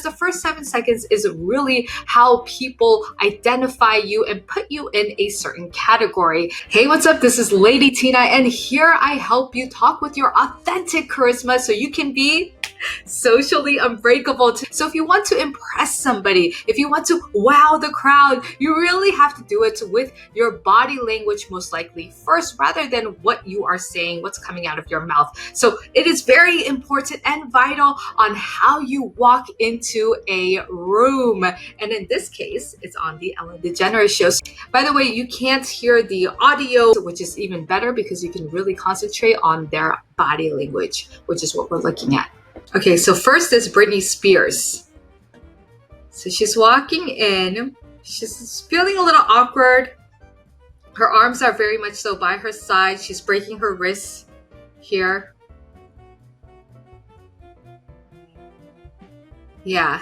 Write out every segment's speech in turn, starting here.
the first 7 seconds is really how people identify you and put you in a certain category. Hey, what's up? This is Lady Tina, and here I help you talk with your authentic charisma so you can be socially unbreakable. So if you want to impress somebody, if you want to wow the crowd, you really have to do it with your body language most likely first, rather than what you are saying, what's coming out of your mouth. So it is very important and vital on how you walk into a room. And in this case, it's on the Ellen DeGeneres show. By the way, you can't hear the audio, which is even better because you can really concentrate on their body language, which is what we're looking at. Okay, so first is Britney Spears. So she's walking in. She's feeling a little awkward. Her arms are very much so by her side. She's breaking her wrists here. Yeah.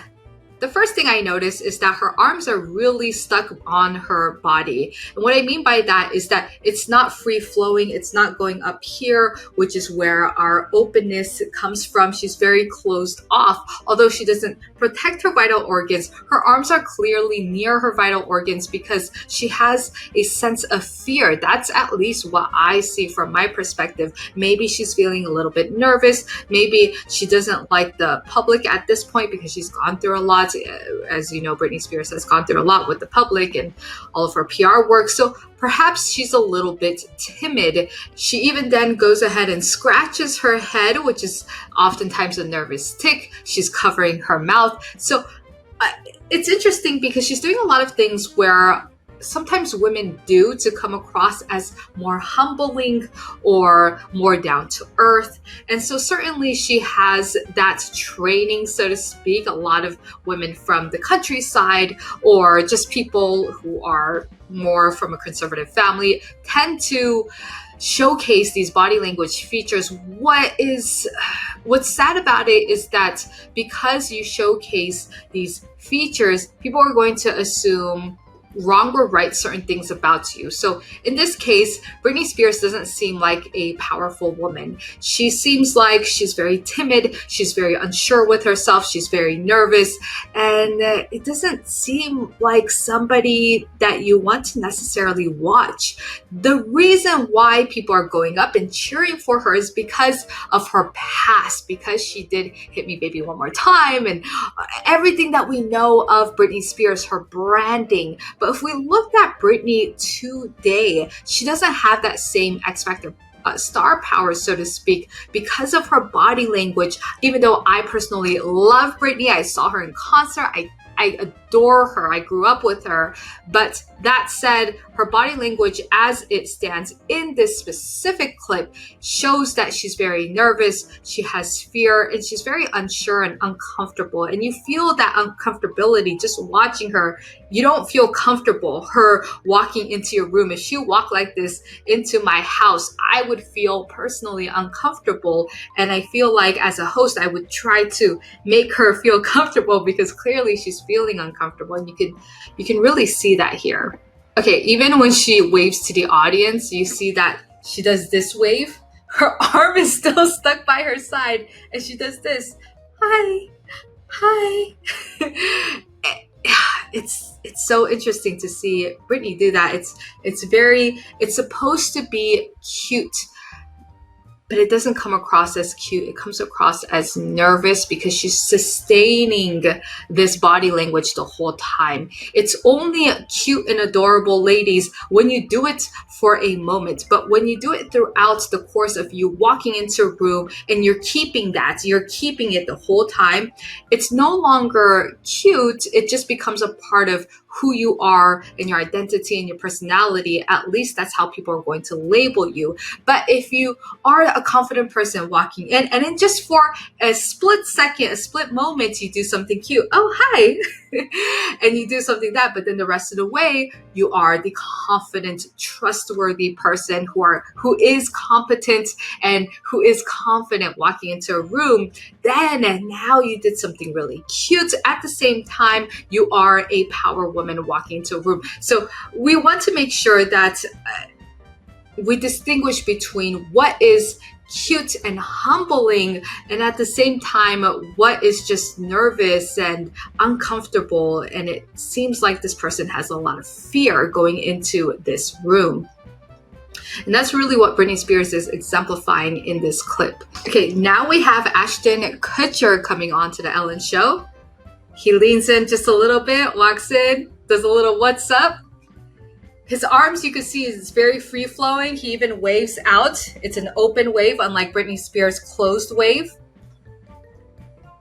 The first thing I notice is that her arms are really stuck on her body. And what I mean by that is that it's not free flowing. It's not going up here, which is where our openness comes from. She's very closed off. Although she doesn't protect her vital organs, her arms are clearly near her vital organs because she has a sense of fear. That's at least what I see from my perspective. Maybe she's feeling a little bit nervous. Maybe she doesn't like the public at this point because she's gone through a lot. As you know, Britney Spears has gone through a lot with the public and all of her PR work. So perhaps she's a little bit timid. She even then goes ahead and scratches her head, which is oftentimes a nervous tic. She's covering her mouth. So it's interesting because she's doing a lot of things where sometimes women do to come across as more humbling or more down to earth. And so certainly she has that training, so to speak. A lot of women from the countryside or just people who are more from a conservative family tend to showcase these body language features. What's sad about it is that because you showcase these features, people are going to assume wrong or right certain things about you. So in this case, Britney Spears doesn't seem like a powerful woman. She seems like she's very timid. She's very unsure with herself. She's very nervous. And it doesn't seem like somebody that you want to necessarily watch. The reason why people are going up and cheering for her is because of her past, because she did Hit Me Baby One More Time and everything that we know of Britney Spears, her branding. But if we looked at Britney today, she doesn't have that same X Factor star power, so to speak, because of her body language. Even though I personally love Britney, I saw her in concert, I adore her. I grew up with her. But that said, her body language as it stands in this specific clip shows that she's very nervous, she has fear, and she's very unsure and uncomfortable. And you feel that uncomfortability just watching her. You don't feel comfortable her walking into your room. If she walked like this into my house, I would feel personally uncomfortable. And I feel like as a host, I would try to make her feel comfortable because clearly she's feeling uncomfortable. And you can really see that here. Okay, even when she waves to the audience, you see that she does this wave. Her arm is still stuck by her side, and she does this. Hi, hi. It's so interesting to see Britney do that. It's supposed to be cute, but it doesn't come across as cute. It comes across as nervous because she's sustaining this body language the whole time. It's only cute and adorable, ladies, when you do it for a moment. But when you do it throughout the course of you walking into a room and you're keeping it the whole time, it's no longer cute. It just becomes a part of who you are and your identity and your personality. At least that's how people are going to label you. But if you are a confident person walking in and then just for a split second, a split moment, you do something cute. Oh, hi. And you do something but then the rest of the way, you are the confident, trustworthy person who is competent and who is confident walking into a room. Then and now you did something really cute. At the same time, you are a power woman walking into a room. So we want to make sure that we distinguish between what is cute and humbling, and at the same time what is just nervous and uncomfortable, and it seems like this person has a lot of fear going into this room. And that's really what Britney Spears is exemplifying in this clip. Okay, now we have Ashton Kutcher coming on to the Ellen show. He leans in just a little bit, walks in, does a little what's up. His arms, you can see, is very free flowing. He even waves out. It's an open wave, unlike Britney Spears' closed wave.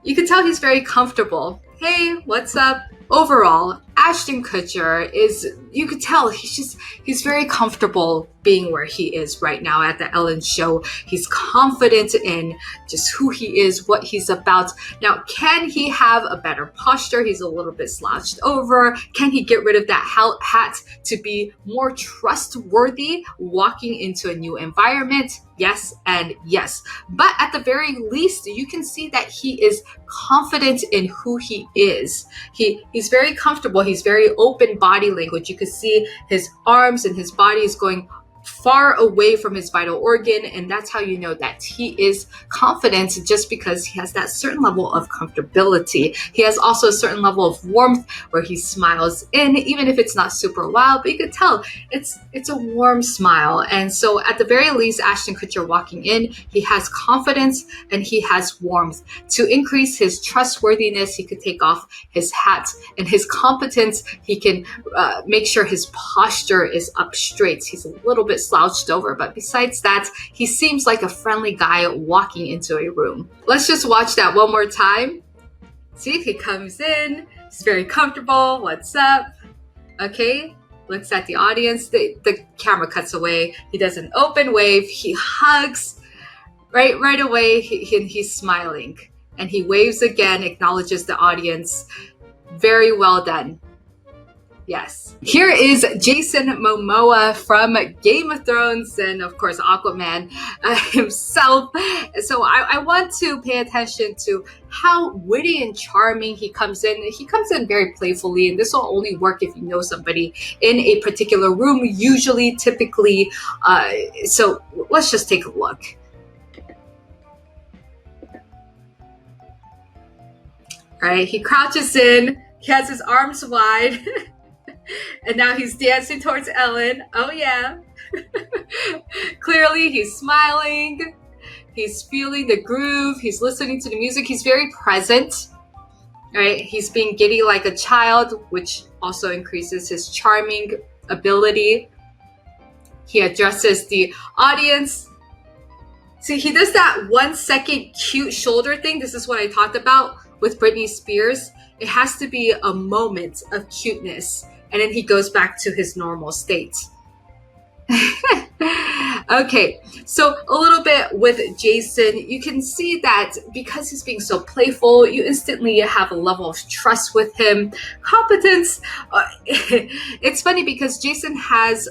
You can tell he's very comfortable. Hey, what's up? Overall, Ashton Kutcher is, you could tell he's very comfortable being where he is right now at the Ellen show. He's confident in just who he is, what he's about. Now, can he have a better posture? He's a little bit slouched over. Can he get rid of that hat to be more trustworthy walking into a new environment? Yes and yes. But at the very least, you can see that he is confident in who he is. He's very comfortable. He's very open body language. You can see his arms and his body is going far away from his vital organ, and that's how you know that he is confident, just because he has that certain level of comfortability. He has also a certain level of warmth where he smiles in, even if it's not super wild, but you could tell it's a warm smile. And so at the very least, Ashton Kutcher walking in, he has confidence and he has warmth. To increase his trustworthiness, he could take off his hat, and his competence, he can make sure his posture is up straight. He's a little bit slouched over, but besides that, he seems like a friendly guy walking into a room. Let's just watch that one more time. See, he comes in, he's very comfortable. What's up? Okay, looks at the audience. The camera cuts away. He does an open wave. He hugs. Right away, he's smiling, and he waves again, acknowledges the audience. Very well done. Yes. Here is Jason Momoa from Game of Thrones and, of course, Aquaman himself. So I want to pay attention to how witty and charming he comes in. He comes in very playfully, and this will only work if you know somebody in a particular room, usually, typically. So let's just take a look. All right, he crouches in. He has his arms wide. And now he's dancing towards Ellen. Oh, yeah. Clearly, he's smiling. He's feeling the groove. He's listening to the music. He's very present. Right? He's being giddy like a child, which also increases his charming ability. He addresses the audience. See, he does that 1 second cute shoulder thing. This is what I talked about with Britney Spears. It has to be a moment of cuteness, and then he goes back to his normal state. Okay, so a little bit with Jason, you can see that because he's being so playful, you instantly have a level of trust with him. Competence, it's funny because Jason has,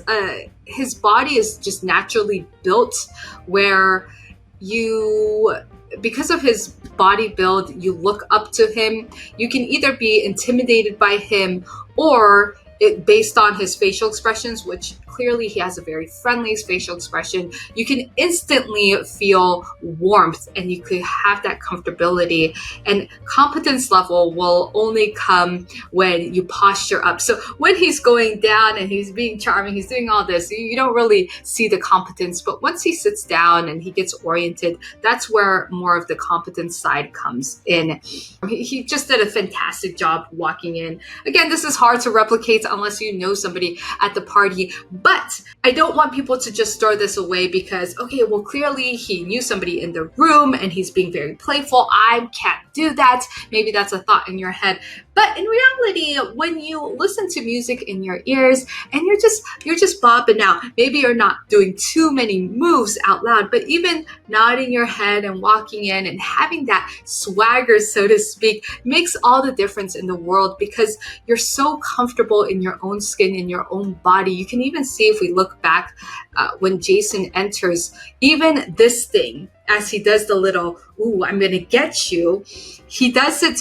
his body is just naturally built where because of his body build, you look up to him. You can either be intimidated by him or based on his facial expressions, which clearly he has a very friendly facial expression, you can instantly feel warmth and you could have that comfortability. And competence level will only come when you posture up. So when he's going down and he's being charming, he's doing all this, you don't really see the competence. But once he sits down and he gets oriented, that's where more of the competence side comes in. He just did a fantastic job walking in. Again, this is hard to replicate unless you know somebody at the party. But I don't want people to just throw this away because, okay, well, clearly he knew somebody in the room and he's being very playful. I can't do that. Maybe that's a thought in your head. But in reality, when you listen to music in your ears and you're just bopping out, maybe you're not doing too many moves out loud, but even nodding your head and walking in and having that swagger, so to speak, makes all the difference in the world because you're so comfortable in your own skin, in your own body. You can even see if we look back when Jason enters, even this thing, as he does the little, ooh, I'm going to get you. He does it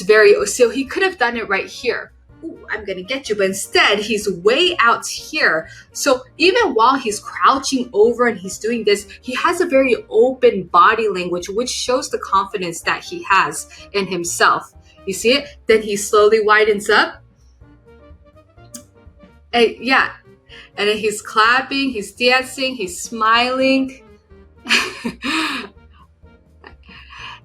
so he could have done it right here, ooh, I'm gonna get you. But instead, he's way out here. So even while he's crouching over and he's doing this, he has a very open body language, which shows the confidence that he has in himself. You see it? Then he slowly widens up. And yeah. And then he's clapping, he's dancing, he's smiling.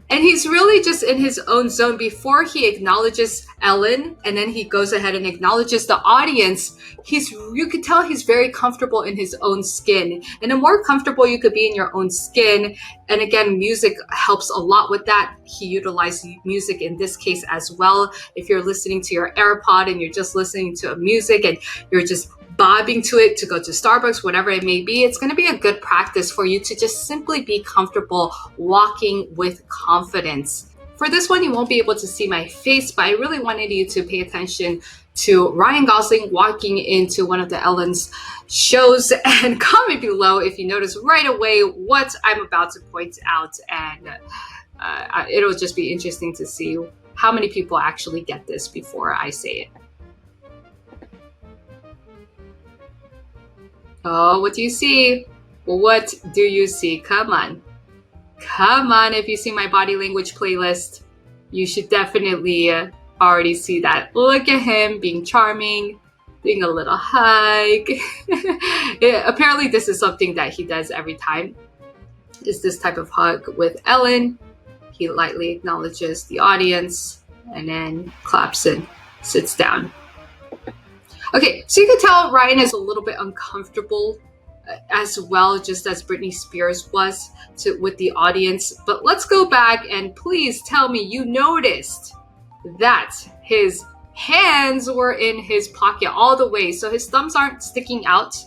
And he's really just in his own zone before he acknowledges Ellen, and then he goes ahead and acknowledges the audience. You could tell he's very comfortable in his own skin. And the more comfortable you could be in your own skin, and again, music helps a lot with that. He utilized music in this case as well. If you're listening to your AirPod and you're just listening to a music and you're just bobbing to it to go to Starbucks, whatever it may be, it's going to be a good practice for you to just simply be comfortable walking with confidence. For this one, you won't be able to see my face, but I really wanted you to pay attention to Ryan Gosling walking into one of the Ellen's shows, and comment below if you notice right away what I'm about to point out, and it'll just be interesting to see how many people actually get this before I say it. Oh, what do you see? What do you see? Come on. Come on, if you see my body language playlist, you should definitely already see that. Look at him being charming, doing a little hug. Apparently this is something that he does every time, is this type of hug with Ellen. He lightly acknowledges the audience and then claps and sits down. Okay, so you can tell Ryan is a little bit uncomfortable as well, just as Britney Spears was with the audience. But let's go back and please tell me you noticed that his hands were in his pocket all the way. So his thumbs aren't sticking out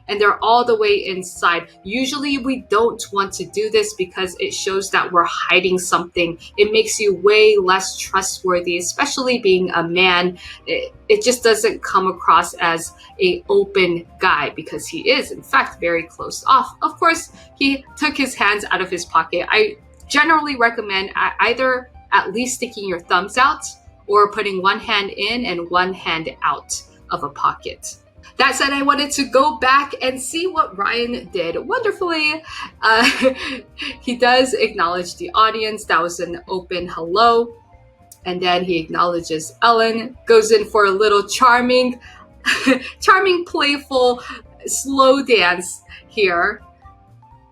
and they're all the way inside. Usually we don't want to do this because it shows that we're hiding something. It makes you way less trustworthy, especially being a man. It just doesn't come across as an open guy, because he is in fact very closed off. Of course, he took his hands out of his pocket. I generally recommend either at least sticking your thumbs out or putting one hand in and one hand out of a pocket. That said, I wanted to go back and see what Ryan did wonderfully. He does acknowledge the audience. That was an open hello. And then he acknowledges Ellen, goes in for a little charming, playful, slow dance here,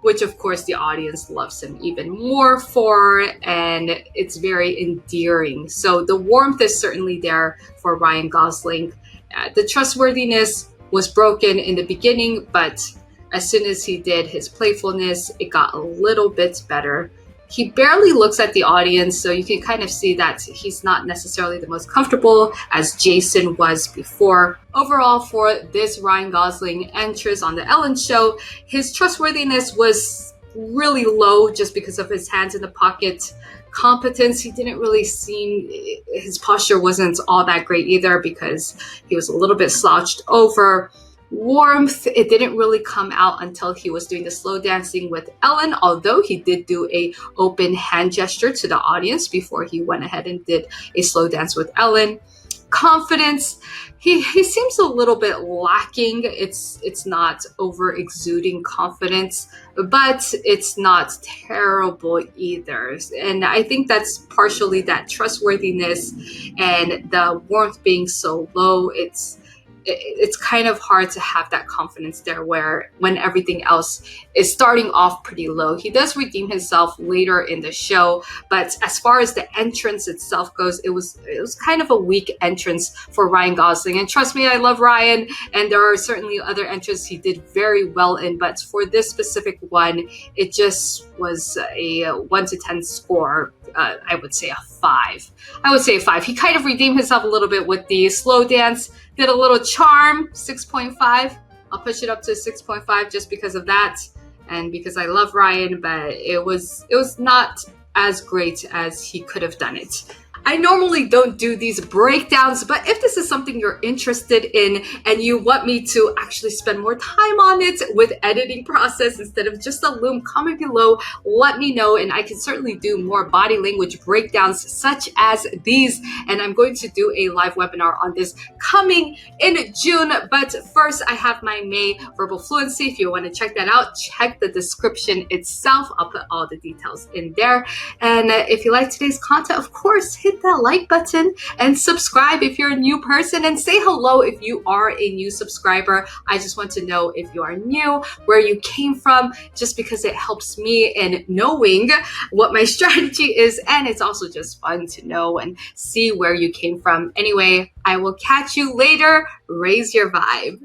which of course the audience loves him even more for, and it's very endearing. So the warmth is certainly there for Ryan Gosling. The trustworthiness was broken in the beginning, but as soon as he did his playfulness, it got a little bit better. He barely looks at the audience, so you can kind of see that he's not necessarily the most comfortable as Jason was before. Overall, for this Ryan Gosling entrance on the Ellen show, his trustworthiness was really low just because of his hands in the pocket. Competence, he didn't really seem, his posture wasn't all that great either because he was a little bit slouched over. Warmth, it didn't really come out until he was doing the slow dancing with Ellen, although he did do a open hand gesture to the audience before he went ahead and did a slow dance with Ellen. Confidence, he seems a little bit lacking. It's not over exuding confidence, but it's not terrible either. And I think that's partially that trustworthiness and the warmth being so low. It's kind of hard to have that confidence there when everything else is starting off pretty low. He does redeem himself later in the show, but as far as the entrance itself goes, it was kind of a weak entrance for Ryan Gosling. And trust me, I love Ryan, and there are certainly other entrances he did very well in, but for this specific one, it just was a 1 to 10 score. I would say a 5. He kind of redeemed himself a little bit with the slow dance, did a little charm, 6.5. I'll push it up to 6.5 just because of that and because I love Ryan, but it was not as great as he could have done it. I normally don't do these breakdowns, but if this is something you're interested in and you want me to actually spend more time on it with editing process instead of just a loom, comment below, let me know, and I can certainly do more body language breakdowns such as these. And I'm going to do a live webinar on this coming in June. But first, I have my May verbal fluency. If you want to check that out, check the description itself. I'll put all the details in there. And if you like today's content, of course, hit that like button and subscribe if you're a new person, and say hello if you are a new subscriber. I just want to know if you are new, where you came from, just because it helps me in knowing what my strategy is, and it's also just fun to know and see where you came from. Anyway, I will catch you later. Raise your vibe.